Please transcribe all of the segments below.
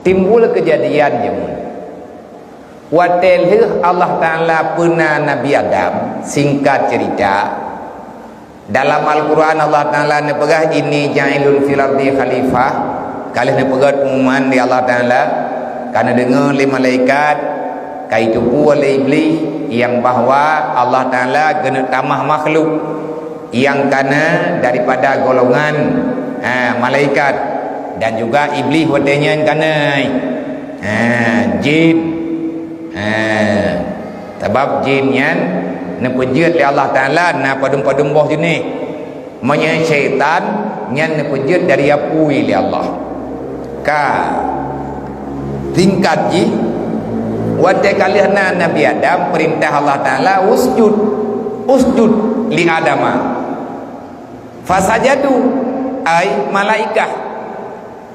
timbul kejadian jemun watel Allah Ta'ala pernah Nabi Adam singkat cerita dalam Al-Quran Allah Ta'ala nepegah ini ja'ilun fil ardi khalifah kali nepegah pengumuman di Allah Ta'ala karena dengar lima malaikat kaitupu oleh iblis yang bahwa Allah Ta'ala kena tamah makhluk yang kana daripada golongan malaikat dan juga iblis wadanya kana jin sebab jin yang nepejut oleh Allah Ta'ala na padum-padum boh jenis manya syaitan yang nepejut dari apui oleh Allah ka tingkat ji wadai kalihna Nabi Adam perintah Allah Ta'ala usjud li Adama fasajadu ay malaikah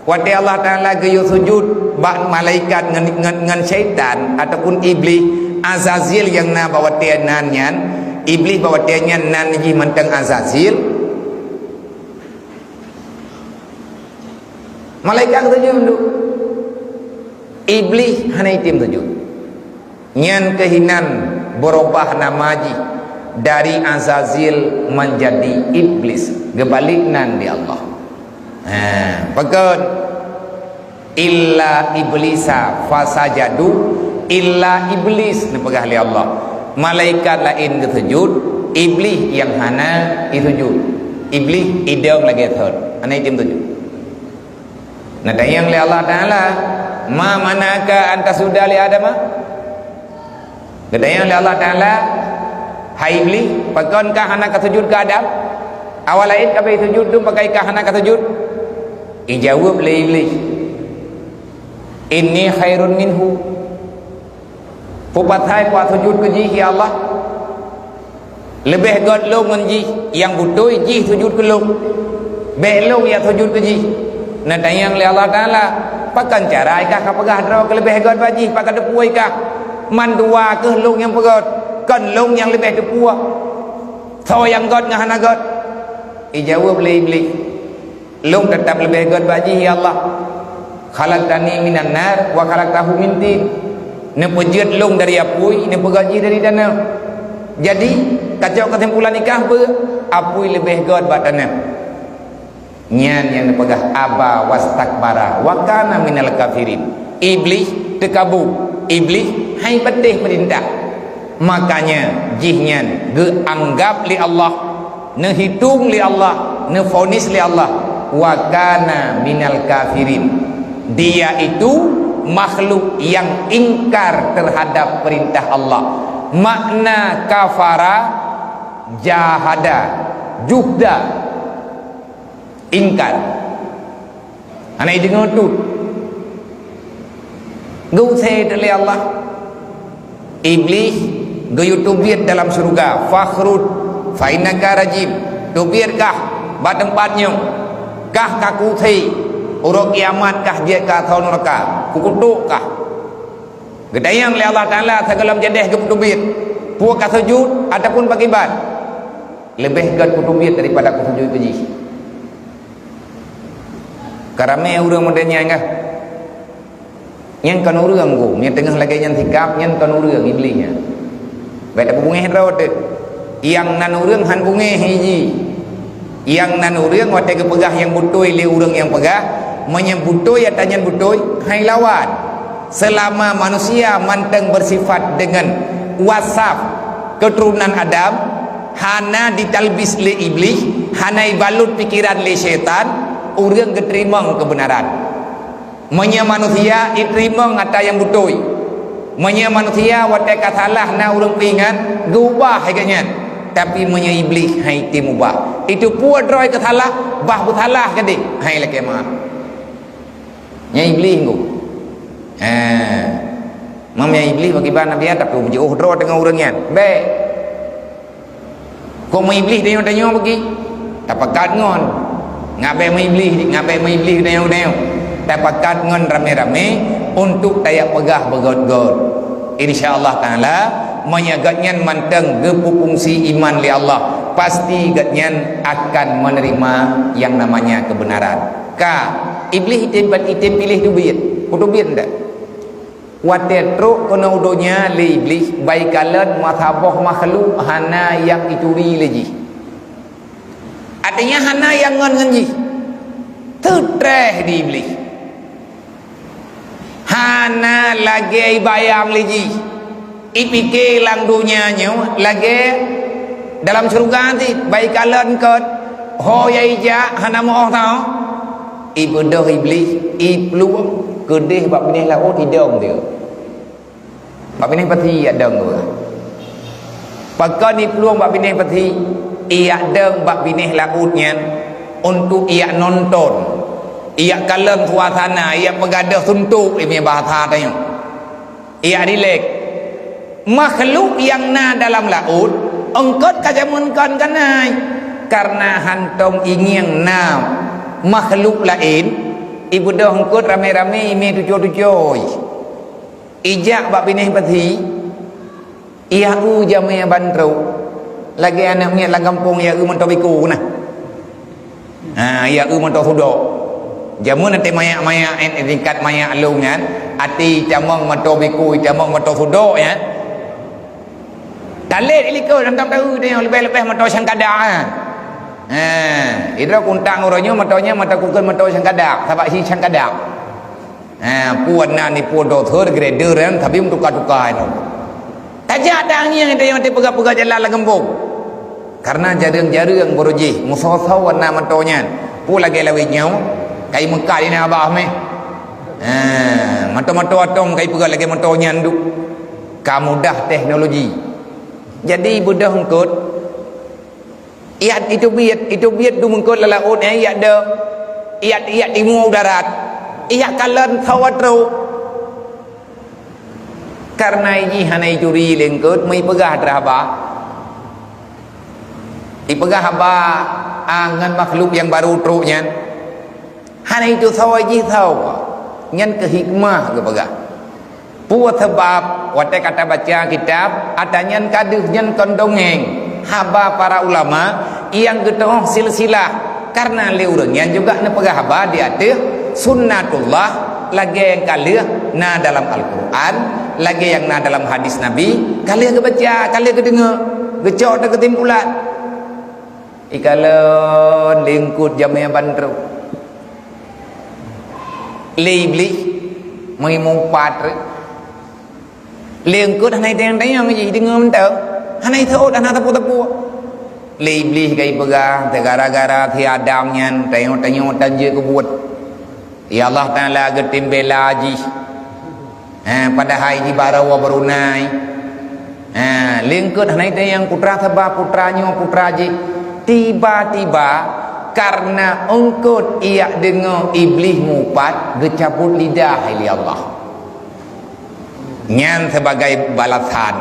wadai Allah Ta'ala gayu sujud bak malaikat ngan syaitan ataupun iblis Azazil yang na bawa tianan nyan iblis bawa tianyan nan ji mentang Azazil malaikat sujud dulu iblis hana itim sujud nyan kehinan berubah nama ji dari Azazil menjadi iblis gebalik nan di Allah pakon illa iblisa fasajadu illa iblis nepegah li Allah malaikat lain kesujud iblis yang hana isujud iblis idang lagi third hana itim sujud nah yang li Allah Ta'ala ma manaka anta sudah li Adam yang li Allah Ta'ala hai iblis pakankah hana kesujud ke Adam awal lain kapai sujud tu pakaikah hana kesujud ijawab li iblis inni khairun minhu pupathai kuat sujud ke ji ya Allah lebih god long ngan ji yang butuh ji sujud ke long belong ya sujud ke ji nah tayang li Allah Ta'ala pakan cara ikah kapagah draw ke lebih god baji pakan depuai kah man dua ke long yang pegod kan long yang lebih depua so yang god ngahana god ijawab li iblis long tetap lebih god baji ya Allah khalaqtani minan nar wa khalaqtahu min tin ne pejut long dari apui ne pegaji dari danau jadi kacau kesimpulan nikah apa apui lebih god bat danau nyan yang pegah aba wastakbara wa kana minal kafirin iblis tekabu iblis hai pedih perintah makanya jihnya ge anggap li Allah ne hitung li Allah ne fonis li Allah wa kana minal kafirin dia itu makhluk yang ingkar terhadap perintah Allah makna kafara jahada juhda ingkar anak dengar tu gau saya dari Allah iblis gayu tubiat dalam surga fakhrud fainaka rajim tubiatkah ba tempatnya kah kaku thei uruk kiamat kah dia ka thau neraka kukutuk kah gedayang li Allah Ta'ala sagalam jadeh ke kutubit puak ka sujud ataupun bagiban lebih gad kutubit daripada kusujud keji karame urang modenya ngah yang kan urang ku yang tengah lagi yang sikap yang kan urang iblisnya baik tak bunge rawat yang nan urang han bunge hiji yang nan urang wate ke pegah yang butoi li urang yang pegah menyebutoi atanya butoi hai lawan selama manusia manteng bersifat dengan wasaf keturunan Adam hana ditalbis li iblis hana ibalut pikiran li syaitan urang keterima kebenaran menya manusia iterima ngata yang butoi menya manusia wate katalah na urang pingan gubah haganya tapi menya iblis hai timubah itu puat roy katalah bah butalah kadi hai leke mah nya iblis ku mamnya iblis bagi ban Nabi Adam tu jauh dro dengan urangnya be ko mai iblis dia tanya bagi tapakat ngon ngabe mai iblis dia tapakat ngon rame-rame untuk tayak pegah begot-got insyaallah taala menyagatnya manteng gepupungsi iman li Allah pasti gatnya akan menerima yang namanya kebenaran ka iblis itim pilih duit kutubin dah watetro kono udonya li iblis baikalan mathaboh makhluk hana yang ituri lagi artinya hana yang ngon ji tertreh di iblis hana lagi bayang lagi ipike lang dunia nyo lagi dalam surga nanti baikalan kot hoyai ja hana mo tau ibu dah iblis iblu kedih bab ni laut hidung dia bab ni pati adang tu pakai ni peluang bab ni pati ia adang bab ni lautnya untuk ia nonton ia kalam suasana ia pegadah suntuk ini bahasa tanya ia relax makhluk yang na dalam laut engkot kajamunkan kanai karena hantom ingin na makhluk lain ibu dah engkut rame-rame imi tujuh-tujuh ijak bab binih pati ia jamnya bantru lagi anaknya lang kampung ia mentau biku nah ia mentau sudok jamun nanti maya-maya tingkat maya lu kan ati camang mentau biku camang mentau sudok ya talit iliko tentang tahu dia lebih-lebih mentau sangkada itu kuntang orangnya matanya mata kukul mata sangkadak sabak si sangkadak puan na ni puan do third grader kan tapi untuk tukar itu tajak dangnya itu yang pegang-pegang jalan lagembung karena jarang-jarang beruji musawasaw warna matanya pu lagi lawi nyau kai Mekah ni abah meh mata-mata atong kai pegang lagi matanya nduk kamudah teknologi jadi budah engkut iat itu biat du mengkot lalaut iat de iat imu darat iat kalan thawatro karena ini hanai curi lengkot mai pegah teraba ipegah haba angan makhluk yang baru truknya hanai itu sawaji thaw nyan ke hikmah ke pegah puat sebab wate kata baca kitab adanya kaduh nyan kondongeng haba para ulama yang getong silsilah karena liurangnya juga na pegah haba di atas sunnatullah lagi yang kalih na dalam Al-Quran lagi yang na dalam hadis Nabi kalih ke baca kalih ke dengar gecok ke ketimpulan ikalon lingkut jamnya bandru libli mengimumpat lingkut hanai tayang-tayang je dengar mentang hanai thot anak tapu-tapu libli kai pegah gara-gara ti adamnya tayang-tayang tanje ke buat ya Allah Taala getim belaji pada hari di barawa berunai lingkut hanai tayang putra sabah putranya putraji tiba-tiba karena engkut ia dengar iblis mupat gecaput lidah ili Allah nyan sebagai balasan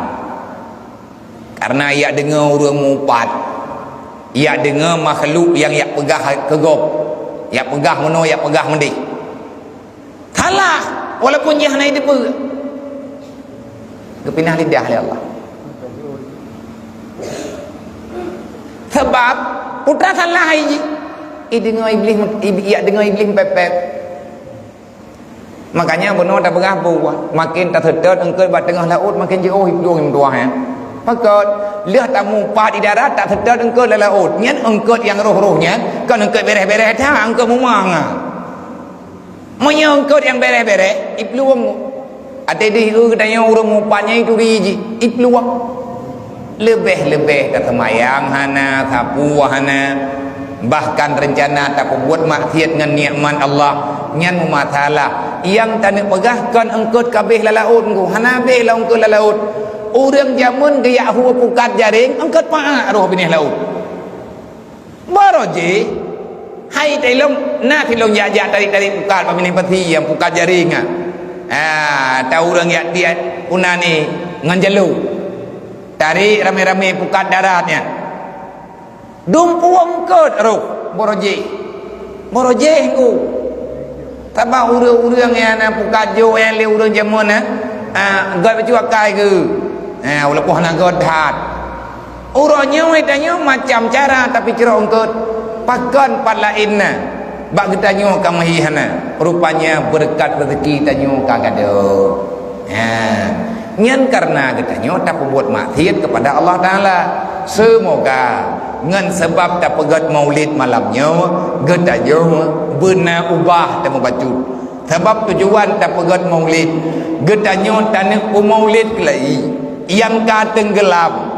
karena ia dengar orang mupat ia dengar makhluk yang ia pegah kegop ia pegah meno ia pegah mendih salah walaupun dia hanai depa kepinah lidah oleh Allah sebab putra salah ini dengar iblis ia dengar iblis pepep makanya benar tak berapa makin tak sedar engkau bat tengah laut makin jauh hidup yang dua pakot lihat tamu pad di darat tak sedar engkau dalam laut nyan engkau yang roh-rohnya kan engkau beres-beres dah engkau memang monya engkau yang beres-beres ipluang ada di katanya orang mupanya itu riji ipluang lebih-lebih tak semayang hana sapu hana bahkan rencana tak buat maksiat dengan nikmat Allah nyan masalah yang tak nak pegahkan engkau kabeh lalaut engkau hanabe la engkau lalaut orang jamun gaya huwa pukat jaring engkau paak roh benih laut baroje hai telong na tilong ya tarik pukat benih pati yang pukat jaring tahu orang ya dia unani nganjalu tarik rame-rame pukat daratnya dumpu engkot roh boroje engkau tabah urang yang na pukat jo yang le urang jamun god baju akai ke walaupun nak god hat urangnya wedanya macam cara tapi cerah engkot pakon pat lain bak kita nyo kamahi hana rupanya berkat rezeki tanyo kagado. Nyen karena kita nyo tak berbuat maksiat kepada Allah Taala. Semoga ngan sebab tak pegat maulid malamnya kita nyo benar ubah tak membaca. Sebab tujuan tak pegat maulid kita nyo tanah maulid kelai yang ka tenggelam